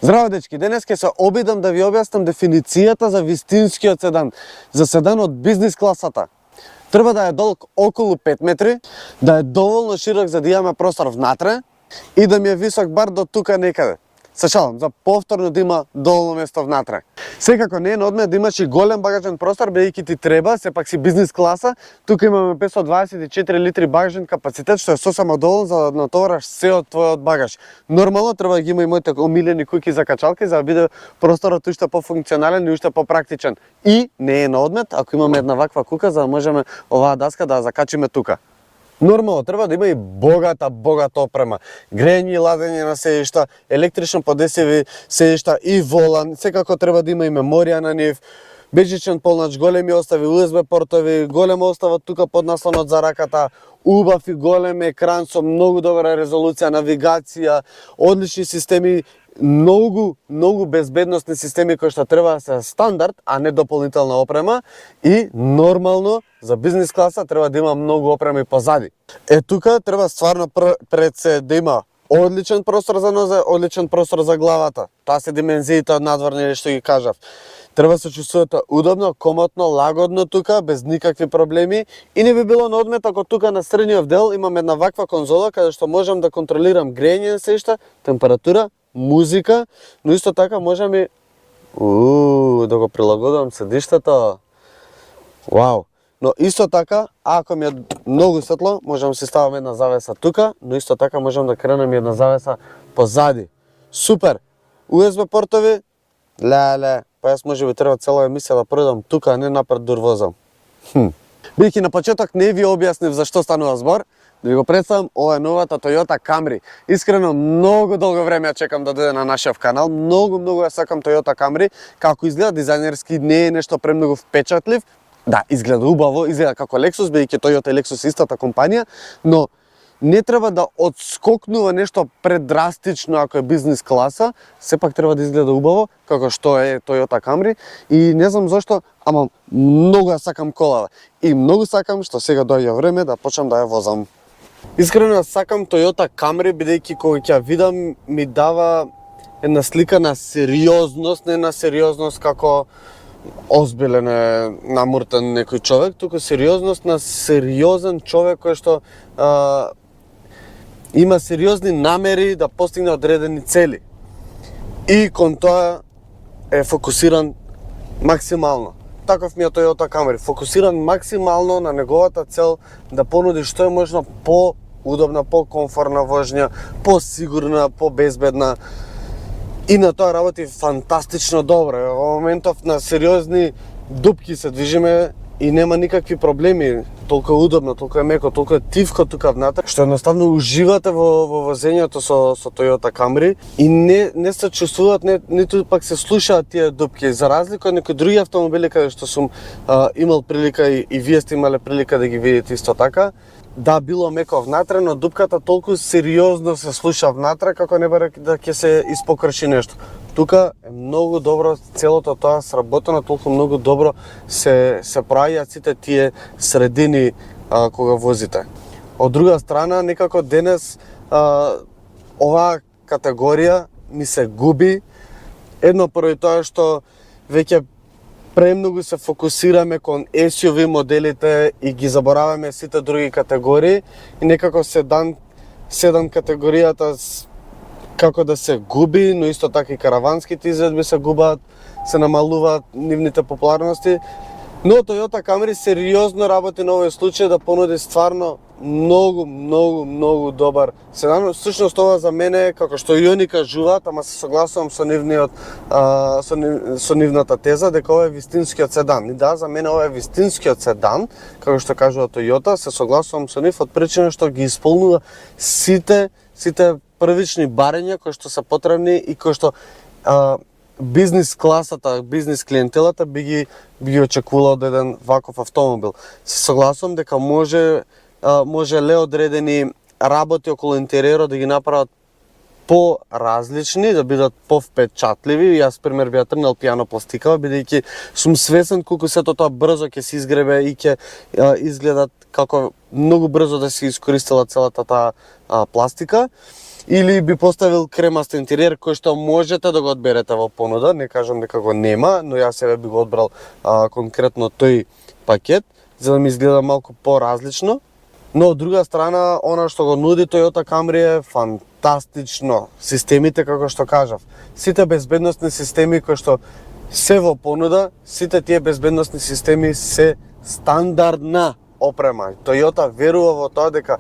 Здраво дечки, денес ќе се обидам да ви објаснам дефиницијата за вистинскиот седан, за седан од бизнис класата. Треба да е долг околу 5 метри, да е доволно широк за да имаме простор внатре и да ми е висок бар до тука некаде. Се шалам, за повторно да има доволно место внатре. Секако не е на одмет да имаш и голем багажен простор, бидејќи ти треба, сепак си бизнис класа. Тука имаме 524 литри багажен капацитет, што е сосема доволно за да натовараш се од твојот багаж. Нормално треба да ги има и моите омилени куќи за качалки, за да биде просторот уште пофункционален и уште попрактичен. И не е на одмет ако имаме една ваква кука за да можеме оваа даска да ја закачиме тука. Нормално треба да има и богата опрема. Грејење и ладење на седишта, електрично подесиви седишта и волан. Секако треба да има и меморија на нив, бежичен полнач, големи остави, USB портови, голема остава тука под наслонот за раката, убав и голем екран со многу добра резолуција, навигација, одлични системи, многу безбедносни системи кои што треба да се стандард, а не дополнителна опрема, и нормално за бизнис класа треба да има многу опрема и позади. Тука треба стварно пред се да има одличен простор за нозе, одличен простор за главата. Тоа се димензиите од надворни, што ги кажав. Треба се чувствувате удобно, комотно, лагодно тука, без никакви проблеми, и не би било на одмет ако тука на средниот дел имам една ваква конзола каде што можам да контролирам грејење на седишта, температура, музика, но исто така можам и да го прилагодам седиштето. Вау! Но исто така, ако ми е многу светло, можам да си ставам една завеса тука, но исто така можам да кренам и една завеса позади. Супер! USB портови, леле, па јас може би треба цела емисија да продам тука, а не напред да урвозам. Бидејќи на почеток не ви објаснив за што станува збор, да ви го представам, ова е новата Toyota Camry. Искрено, многу долго време ја чекам да дојде на нашиот канал, многу ја сакам Toyota Camry, како изгледа дизајнерски, не е нешто премногу впечатлив, да, изгледа убаво, изгледа како Lexus, бидејќи Toyota и Lexus е истата компанија, но не треба да одскокнува нешто предрастично ако е бизнис класа, сепак треба да изгледа убаво, како што е Toyota Camry, и не знам зашто, ама многу ја сакам колава. И многу сакам што сега доаѓа време да почнам да ја возам. Искрено сакам Toyota Camry, бидејќи кога ќе ја видам ми дава една слика на сериозност, не на сериозност како озбилен е намуртен некој човек, туку сериозност на сериозен човек кој што има сериозни намери да постигне одредени цели. И кон тоа е фокусиран максимално. Таков ми е Toyota Camry, фокусиран максимално на неговата цел да понуди што е можно по-удобна, по-комфортна воžnја, по-сигурна, по-безбедна. И на тоа работи фантастично добро. Во моментов на сериозни дупки се движиме и нема никакви проблеми. Толку удобно, толку е меко, толку е тивко тука внатре, што едноставно уживате во возењето со Toyota Camry и не се чувствуваат, ниту пак се слушаат тие дупки, за разлика од некои други автомобили каде што сум имал прилика и вие сте имале прилика да ги видите исто така. Да, било меко внатре, но дупката толку сериозно се слуша внатре како не баре да ќе се испокрши нешто. Тука е многу добро целото тоа сработено, толку многу добро се прајаат сите тие средини кога возите. Од друга страна, некако денес оваа категорија ми се губи, едно поради тоа што веќе премногу се фокусираме кон SUV моделите и ги забораваме сите други категории и некако седан категоријата како да се губи, но исто така и караванските изvedби се губаат, се намалуваат нивните популарности. Но Toyota Camry сериозно работи на овој случај да понуди стварно многу добар седан. Всушност ова за мене, како што и они кажуваат, ама се согласувам со нивната теза дека ова е вистинскиот седан. И да, за мене ова е вистинскиот седан, како што кажува Toyota, се согласувам со нив од причина што ги исполнува сите првични барања кои што се потребни и кои што бизнис класата, бизнис клиентелата би ги очекувала од еден ваков автомобил. Се согласувам дека може ле одредени работи околу интериерот да ги направат поразлични, да бидат повпечатливи. Јас пример би ја тргнал пијанопластикава, бидејќи сум свесен колку сето тоа брзо ќе се изгребе и ќе изгледат како многу брзо да се искористила целата таа пластика. Или би поставил кремаст интериер кој што можете да го одберете во понуда, не кажам дека го нема, но јас себе би го одбрал конкретно тој пакет, за да ми изгледа малку поразлично. Но од друга страна, она што го нуди Toyota Camry е фантастично. Системите, како што кажав, сите безбедносни системи кои што се во понуда, сите тие безбедносни системи се стандардна опрема. Toyota верува во тоа дека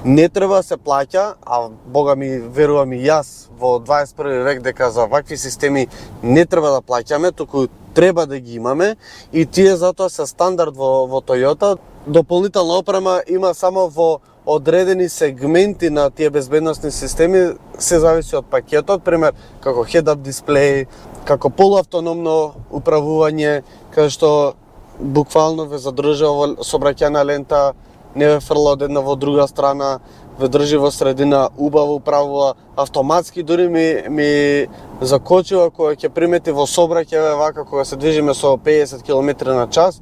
не треба да се плаќа, а бога ми верувам и јас во 21 век дека за вакви системи не треба да плаќаме, туку треба да ги имаме и тие затоа се стандард во Toyota. Дополнителна опрема има само во одредени сегменти на тие безбедносни системи, се зависи од пакетот, пример како head-up дисплеј, како полуавтономно управување, каде што буквално ве задржува во сообраќајна лента, не ве фрла од една во друга страна, ве држи во средина, убаво управува, автоматски дури ми закочува кога ќе примети во сообраќај вака кога се движиме со 50 км на час,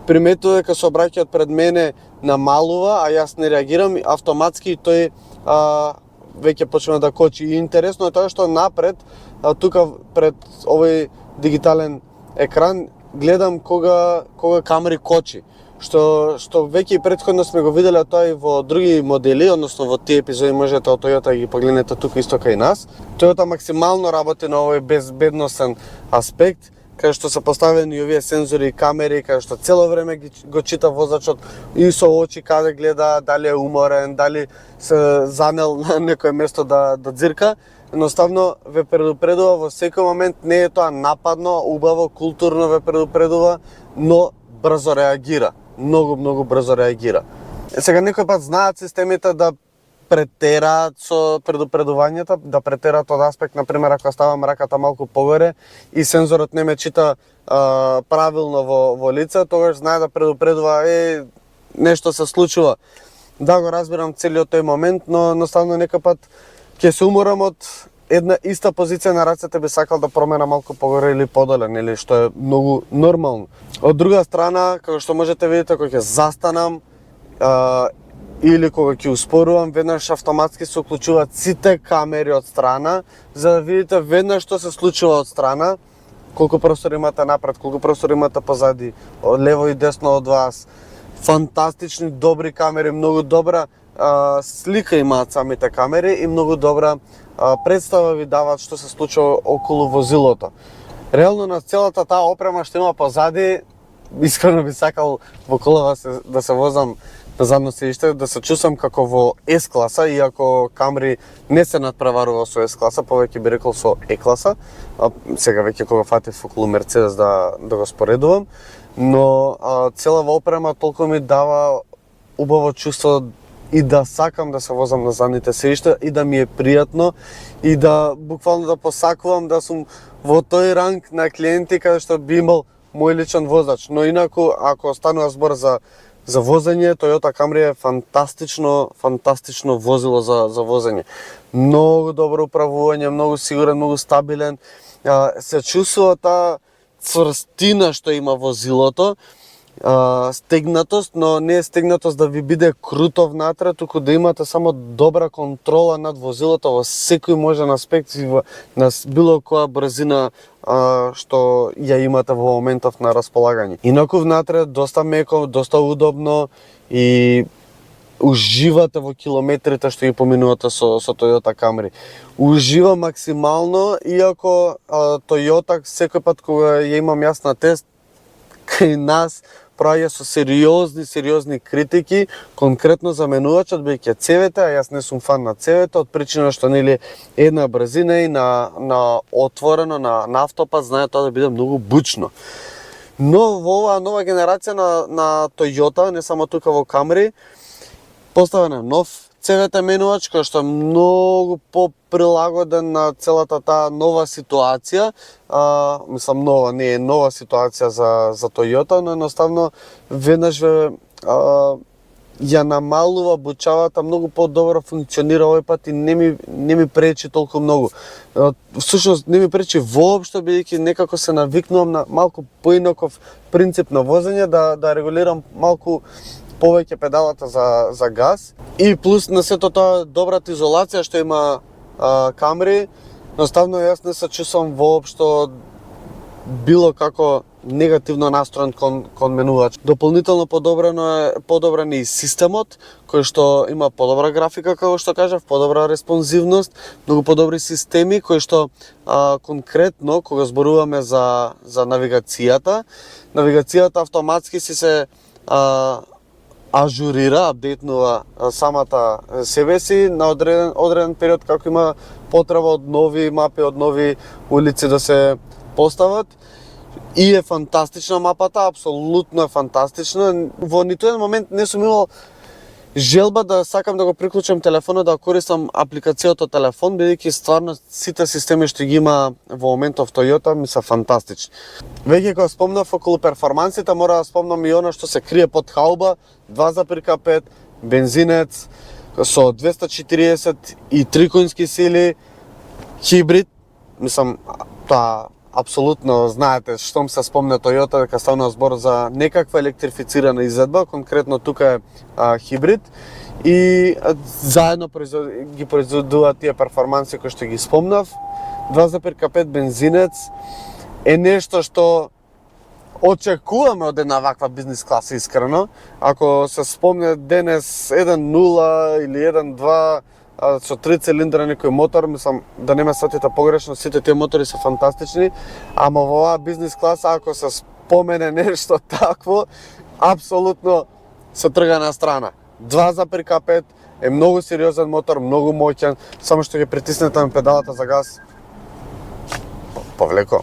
приметува дека сообраќајот пред мене намалува, а јас не реагирам, автоматски тој веќе почнува да кочи. И интересно е тоа што напред, тука пред овој дигитален екран, гледам кога Camry кочи. Што веќе и претходно сме го виделе тоа и во други модели, односно во тие епизоди можете од Toyota ги погледнете тука исто кај нас. Toyota максимално работи на овој безбедносен аспект, каде што се поставени и овие сензори и камери, каде што цело време го чита возачот и со очи каде гледа, дали е уморен, дали се занел на некое место да дзирка. Едноставно ве предупредува во секој момент, не е тоа нападно, убаво, културно ве предупредува, но брзо реагира. Многу брзо реагира. Сега некој пат знаат системите да претераат со предупредувањата, да претераат од аспект, например, ако ставам раката малку погоре и сензорот не ме чита правилно во лице, тогаш знае да предупредува, нешто се случува. Да, го разбирам целиот тој момент, но едноставно некој пат ќе се уморам од една иста позиција на рацете, би сакал да промена малку погоре или подоле, нели, што е многу нормално. Од друга страна, како што можете видите, кога ќе застанам или кога ќе успорувам, веднаш автоматски се уклучуваат сите камери од страна, за да видите веднаш што се случува од страна, колку простор имате напред, колку простор имате позади, лево и десно од вас. Фантастични, добри камери, многу добра слика имаат самите камери и многу добра представа ви даваат што се случува околу возилото. Реално на целата таа опрема што има позади, искрено би сакал во колава да се возам на задно седиште, да се чувствам како во S-класа, иако Camry не се надпреварува со S-класа, повеќе би рекол со E-класа. Сега веќе кога фатив околу Mercedes да го споредувам, но целава опрема толку ми дава убаво чувство и да сакам да се возам на задните седишта и да ми е пријатно и да буквално да посакувам да сум во тој ранг на клиенти каде што би имал мој личен возач. Но инаку, ако станува збор за возење, Toyota Camry е фантастично возило за возење. Многу добро управување, многу сигурен, многу стабилен. Се чувствува таа цврстина што има возилото, стегнатост, но не е стегнатост да ви биде круто внатре, туку да имате само добра контрола над возилото во секој можен аспект и на било која брзина што ја имате во моментов на располагање. Инаку внатре доста меко, доста удобно и уживате во километрите што ги поминувате со Toyota Camry. Ужива максимално, иако Toyota секој пат кога ја имам јас на тест кај нас праја со сериозни критики, конкретно за менувачот, бидејќи цевете, а јас не сум фан на цевете, од причина што нели една брзина и на отворено, на автопат, знае тоа да биде многу бучно. Но во оваа нова генерација на Toyota, не само тука во Camry, поставен е нов цевете менувач, кој што е многу поприлагоден на целата таа нова ситуација. Мислам, нова, не е нова ситуација за Toyota, но едноставно веднаш ја намалува бучавата, многу подобро функционира овој пат и не ми пречи толку многу. Всушност не ми пречи воопшто, бидејќи некако се навикнувам на малку поинаков принцип на возење, да регулирам малку повеќе педалата за газ. И плюс на сето тоа добрата изолација што има Camry, наставно јас не се чувствам воопшто било како негативно настроен кон менувач. Дополнително подобрен е и системот, кој што има подобра графика, како што кажав, подобра респонзивност, многу подобри системи кои што конкретно кога зборуваме за навигацијата автоматски се ажурира, апдейтнува самата себе си на одреден период, како има потреба од нови мапи, од нови улици да се постават. И е фантастична мапата, апсолутно е фантастична. Во ниту еден момент не сум имал желба да сакам да го приклучам телефонот, да користам апликацијата телефон, бидејќи стварно сите системи што ги има во моментов Toyota ми се фантастични. Веќе кога спомнав околу перформансите, мора да спомнам и она што се крие под хауба, 2,5 бензинец со 243 конски сили, хибрид, мислам, тоа апсолутно знаете, штом се спомне Toyota, дека ставна збор за некаква електрифицирана изедба, конкретно тука е хибрид, и заедно ги произведуваат тие перформанси кои што ги спомнав. 2,5 бензинец е нешто што очекуваме од една ваква бизнес класа, искрено. Ако се спомне денес 1.0 или 1.2 со 3 цилиндра некој мотор, мислам да не ме сетите погрешно, сите тие мотори се фантастични, ама во оваа бизнес класа ако се спомене нешто такво, апсолутно се трга на страна. 2,5 е многу сериозен мотор, многу моќен, само што ќе притиснете на педалата за газ, повлеко.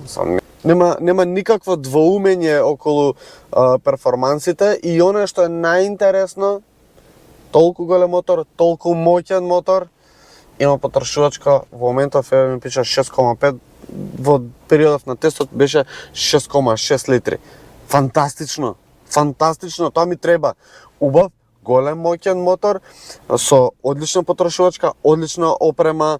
Нема никакво двоумење околу перформансите, и оно што е најинтересно, толку голем мотор, толку моќен мотор, има потрошувачка, во моментов ми пиша 6,5, во периодов на тестот беше 6,6 литри. Фантастично, тоа ми треба. Убав, голем моќен мотор, со одлична потрошувачка, одлична опрема,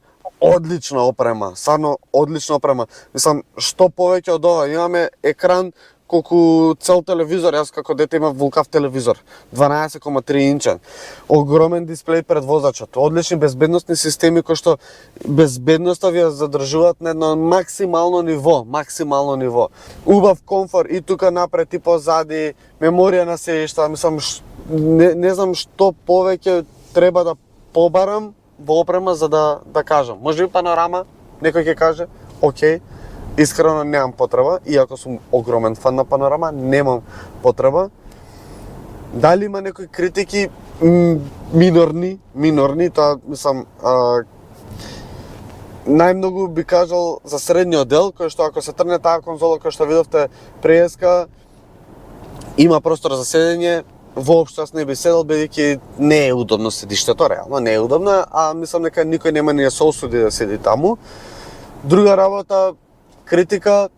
стварно одлична опрема. Мислам, што повеќе од ова, имаме екран колку цел телевизор, јас како дете имав вулкав телевизор, 12,3 инчен, огромен дисплеј пред возачот, одлични безбедносни системи кои што безбедноста ви ја задржуваат на едно максимално ниво. Убав комфор и тука напред и позади, меморија на седишта, мислам, не знам што повеќе треба да побарам во опрема за да кажам. Може би панорама, некој ќе каже, окей. Искрено немам потреба, иако сум огромен фан на панорама, немам потреба. Дали има некои критики минорни, тоа мислам најмногу би кажал за средниот дел, кој што ако се трне таа конзола кој што видовте преска, има простор за седење, воопшто јас не би седел, бидејќи не е удобно седиштето, реално не е удобно, а мислам дека никој нема ни да се осуди да седи таму. Друга работа, критика,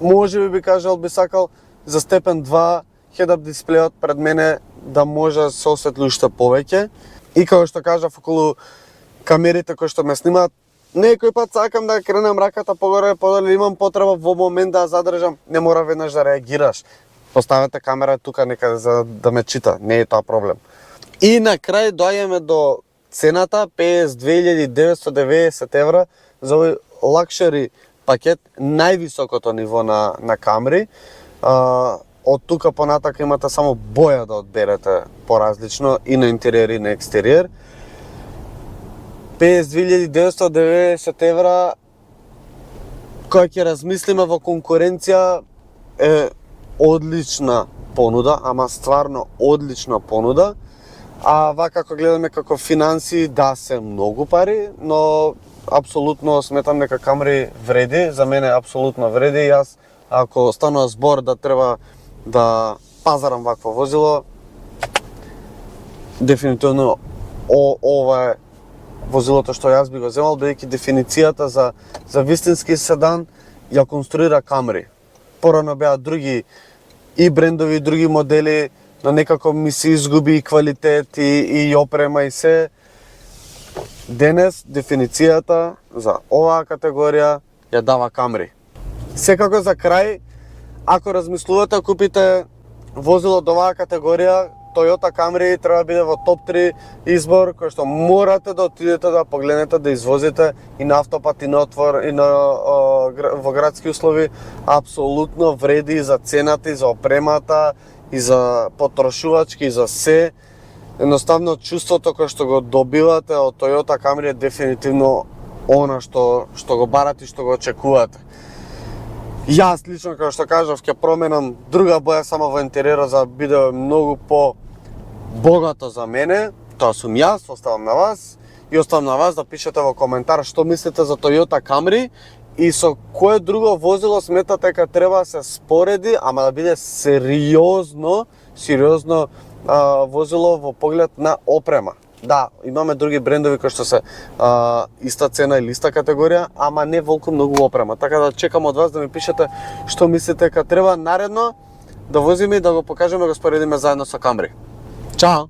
може би кажал, би сакал за степен 2 head-up дисплејот пред мене да може да се осветли уште повеќе. И како што кажав околу камерите кои што ме снимаат, некој пат сакам да кренем раката погоре, подоле имам потреба во момент да задржам, не мора веднаш да реагираш. Поставете камера тука некаде за да ме чита, не е тоа проблем. И на крај доаѓаме до цената, 52.990 евра за овој лакшери пакет, највисокото ниво на Camry. Од тука понатака имате само боја да одберете поразлично и на интериер и на екстериер. 52.990 евра, која ќе размислиме во конкуренција, е одлична понуда, ама стварно одлична понуда. А вака како гледаме како финанси, да, се многу пари, но апсолутно сметам дека Camry вреди, за мене апсолутно вреди. Јас, ако станува збор да треба да пазарам вакво возило, дефинитивно ова е возилото што јас би го земал, бидејќи дефиницијата за вистински седан ја конструира Camry. Порано беа други и брендови, други модели, но некако ми се изгуби и квалитет и опрема и се. Денес дефиницијата за оваа категорија ја дава Камри. Секако за крај, ако размислувате купите возило од оваа категорија, Toyota Camry треба да биде во топ 3 избор кој што морате да отидете да погледнете, да извозите и на автопат и на отвор и во градски услови. Апсолутно вреди и за цената, и за опремата, и за потрошувачки, и за се. Едноставно чувството кое што го добивате од Toyota Camry е дефинитивно она што го барате и што го очекувате. Јас лично, како што кажав, ќе променам друга боја само во интериерот за да биде многу по богато за мене. Тоа сум јас, оставам на вас и оставам на вас да пишете во коментар што мислите за Toyota Camry и со кое друго возило сметате дека треба да се спореди, ама да биде сериозно возило во поглед на опрема. Да, имаме други брендови кои што се иста цена или иста категорија, ама не волку многу опрема. Така да чекам од вас да ми пишете што мислите дека треба наредно да возиме и да го покажеме, го споредиме заедно со Камри. Чао!